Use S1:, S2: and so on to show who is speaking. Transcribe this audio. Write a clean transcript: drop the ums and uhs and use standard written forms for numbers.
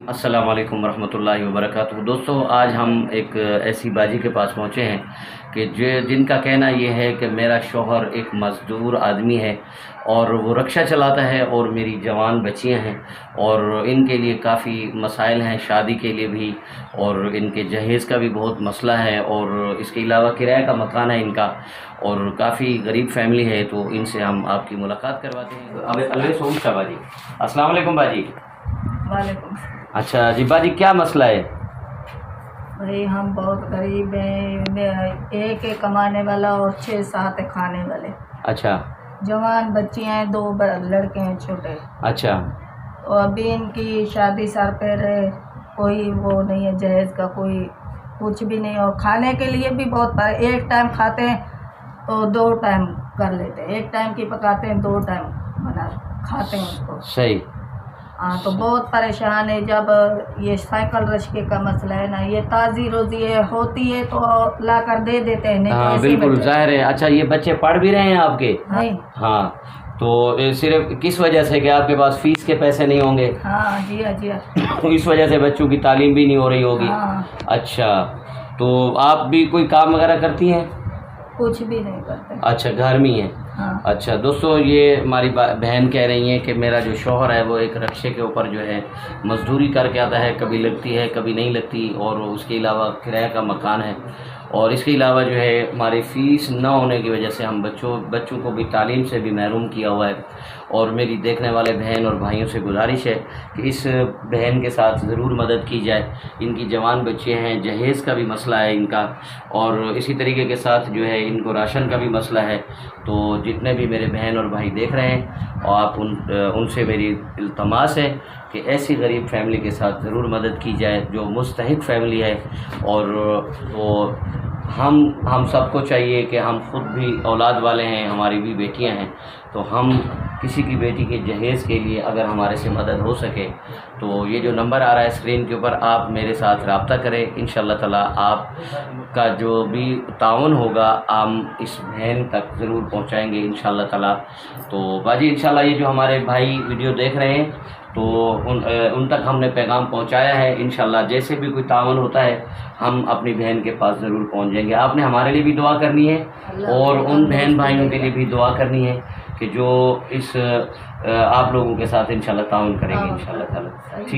S1: السلام علیکم ورحمۃ اللہ وبرکاتہ۔ دوستو، آج ہم ایک ایسی باجی کے پاس پہنچے ہیں کہ جن کا کہنا یہ ہے کہ میرا شوہر ایک مزدور آدمی ہے اور وہ رکشہ چلاتا ہے اور میری جوان بچیاں ہیں اور ان کے لیے کافی مسائل ہیں، شادی کے لیے بھی، اور ان کے جہیز کا بھی بہت مسئلہ ہے، اور اس کے علاوہ کرایہ کا مکان ہے ان کا، اور کافی غریب فیملی ہے۔ تو ان سے ہم آپ کی ملاقات کرواتے ہیں۔ باجی، السلام علیکم باجی۔
S2: وعلیکم السلام۔
S1: اچھا جی باجی، کیا مسئلہ ہے؟
S2: بھائی ہم بہت غریب ہیں، ایک کمانے والا اور 6-7 کھانے والے۔
S1: اچھا
S2: جوان بچیاں ہیں، 2 لڑکے ہیں چھوٹے۔
S1: اچھا
S2: اور ابھی ان کی شادی سر پہ رہے، کوئی وہ نہیں ہے، جہیز کا کوئی کچھ بھی نہیں، اور کھانے کے لیے بھی بہت ایک ٹائم کھاتے ہیں تو 2 ٹائم کر لیتے ہیں، ایک ٹائم کی پکاتے ہیں، 2 ٹائم بنا کھاتے ہیں اس کو۔
S1: صحیح۔
S2: ہاں، تو بہت پریشان ہے۔ جب یہ سائیکل رشکے کا مسئلہ ہے نا، یہ تازی روزی ہے، ہوتی ہے تو لا کر دے دیتے ہیں، نہیں تو
S1: ہاں
S2: ایسے
S1: بالکل
S2: بچے-
S1: ظاہر ہے۔ اچھا، یہ بچے پڑھ بھی رہے ہیں آپ کے؟
S2: نہیں۔
S1: ہاں، تو صرف کس وجہ سے کہ آپ کے پاس فیس کے پیسے نہیں ہوں گے؟
S2: ہاں جی ہاں جی ہاں۔
S1: تو اس وجہ سے بچوں کی تعلیم بھی نہیں ہو رہی ہوگی۔
S2: ہاں،
S1: اچھا، تو آپ بھی کوئی کام وغیرہ کرتی ہیں؟
S2: کچھ بھی نہیں کرتے۔
S1: اچھا، گھر میں ہی ہیں۔
S2: ہاں
S1: اچھا دوستو، یہ ہماری بہن کہہ رہی ہیں کہ میرا جو شوہر ہے وہ ایک رکشے کے اوپر جو ہے مزدوری کر کے آتا ہے، کبھی لگتی ہے کبھی نہیں لگتی، اور اس کے علاوہ کرایہ کا مکان ہے، اور اس کے علاوہ جو ہے ہماری فیس نہ ہونے کی وجہ سے ہم بچوں کو بھی تعلیم سے بھی محروم کیا ہوا ہے۔ اور میری دیکھنے والے بہن اور بھائیوں سے گزارش ہے کہ اس بہن کے ساتھ ضرور مدد کی جائے۔ ان کی جوان بچے ہیں، جہیز کا بھی مسئلہ ہے ان کا، اور اسی طریقے کے ساتھ جو ہے ان کو راشن کا بھی مسئلہ ہے۔ تو جتنے بھی میرے بہن اور بھائی دیکھ رہے ہیں، اور آپ ان سے میری التماس ہے کہ ایسی غریب فیملی کے ساتھ ضرور مدد کی جائے جو مستحق فیملی ہے۔ اور وہ ہم سب کو چاہیے کہ ہم خود بھی اولاد والے ہیں، ہماری بھی بیٹیاں ہیں، تو ہم کسی کی بیٹی کے جہیز کے لیے اگر ہمارے سے مدد ہو سکے تو یہ جو نمبر آ رہا ہے اسکرین کے اوپر، آپ میرے ساتھ رابطہ کریں۔ انشاءاللہ تعالیٰ آپ کا جو بھی تعاون ہوگا ہم اس بہن تک ضرور پہنچائیں گے انشاءاللہ تعالیٰ۔ تو باجی انشاءاللہ یہ جو ہمارے بھائی ویڈیو دیکھ رہے ہیں تو ان تک ہم نے پیغام پہنچایا ہے۔ انشاءاللہ جیسے بھی کوئی تعاون ہوتا ہے ہم اپنی بہن کے پاس ضرور پہنچ جائیں گے۔ آپ نے ہمارے لیے بھی دعا کرنی ہے اور ان بہن بھائیوں کے لیے بھی دعا کرنی ہے کہ جو اس آپ لوگوں کے ساتھ انشاءاللہ تعاون کریں گے انشاءاللہ تعالیٰ۔ ٹھیک۔